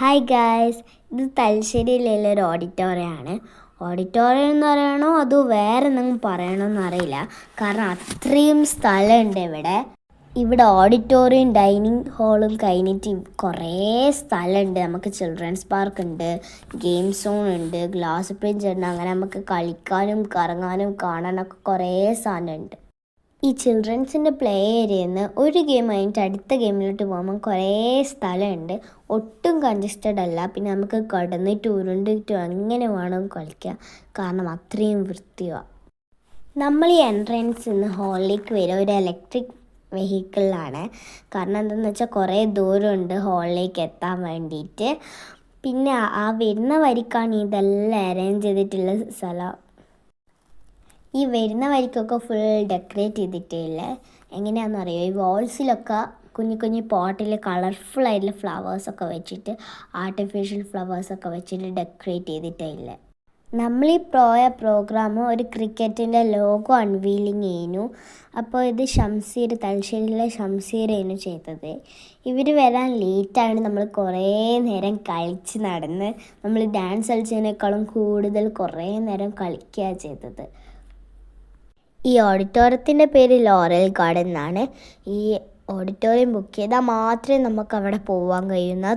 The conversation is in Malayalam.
ഹായ് ഗായ്സ്, ഇത് തലശ്ശേരിയിലുള്ള ഒരു ഓഡിറ്റോറിയമാണ്. ഓഡിറ്റോറിയം എന്ന് പറയണോ അത് വേറെ എന്തെങ്കിലും പറയണമെന്ന് അറിയില്ല, കാരണം അത്രയും സ്ഥലമുണ്ട് ഇവിടെ ഓഡിറ്റോറിയം ഡൈനിങ് ഹാളും കഴിഞ്ഞിട്ട് കുറേ സ്ഥലമുണ്ട്. നമുക്ക് ചിൽഡ്രൻസ് പാർക്ക് ഉണ്ട്, ഗെയിം സോൺ ഉണ്ട്, ഗ്ലാസ് ബ്രിഡ്ജ് ഉണ്ട്. അങ്ങനെ നമുക്ക് കളിക്കാനും കറങ്ങാനും കാണാനൊക്കെ കുറേ സാധനമുണ്ട്. ഈ ചിൽഡ്രൻസിൻ്റെ പ്ലേ ഏരിയയിൽ നിന്ന് ഒരു ഗെയിം കഴിഞ്ഞിട്ട് അടുത്ത ഗെയിമിലോട്ട് പോകുമ്പോൾ കുറേ സ്ഥലമുണ്ട്. ഒട്ടും കൺജസ്റ്റഡ് അല്ല. പിന്നെ നമുക്ക് കടന്നിട്ട് ഉരുണ്ടിട്ടും അങ്ങനെ വേണം കളിക്കാൻ, കാരണം അത്രയും വൃത്തിയാണ്. നമ്മൾ ഈ എൻട്രൻസിൽ നിന്ന് ഹാളിലേക്ക് വരിക ഒരു ഇലക്ട്രിക് വെഹിക്കിളിലാണ്. കാരണം എന്താണെന്ന് വെച്ചാൽ കുറേ ദൂരമുണ്ട് ഹാളിലേക്ക് എത്താൻ വേണ്ടിയിട്ട്. പിന്നെ ആ വരുന്ന വരിക്കാണ് ഇതെല്ലാം അറേഞ്ച് ചെയ്തിട്ടുള്ള സ്ഥലം. ഈ വരുന്ന വരിക്കൊക്കെ ഫുൾ ഡെക്കറേറ്റ് ചെയ്തിട്ടില്ലേ, എങ്ങനെയാണെന്ന് അറിയോ? ഈ വാൾസിലൊക്കെ കുഞ്ഞു കുഞ്ഞു പോട്ടിൽ കളർഫുൾ ആയിട്ടുള്ള ഫ്ലവേഴ്സൊക്കെ വെച്ചിട്ട്, ആർട്ടിഫിഷ്യൽ ഫ്ലവേഴ്സൊക്കെ വെച്ചിട്ട് ഡെക്കറേറ്റ് ചെയ്തിട്ടില്ലേ. നമ്മളീ പ്രോഗ്രാം ഒരു ക്രിക്കറ്റിൻ്റെ ലോഗോ അൺവീലിങ് ചെയ്യുന്നു. അപ്പോൾ ഇത് തലശ്ശേരിയിലെ ഷംസീറായിരുന്നു ചെയ്തത്. ഇവർ വരാൻ ലേറ്റാണ്. നമ്മൾ കുറേ നേരം കളിച്ച് നടന്ന്, നമ്മൾ ഡാൻസ് കളിച്ചതിനേക്കാളും കൂടുതൽ കുറേ നേരം കളിക്കുകയാണ് ചെയ്തത്. ഈ ഓഡിറ്റോറിയത്തിൻ്റെ പേര് ലോറൽ ഗാർഡൻ എന്നാണ്. ഈ ഓഡിറ്റോറിയം ബുക്ക് ചെയ്താൽ മാത്രമേ നമുക്ക് അവിടെ പോകാൻ കഴിയുന്ന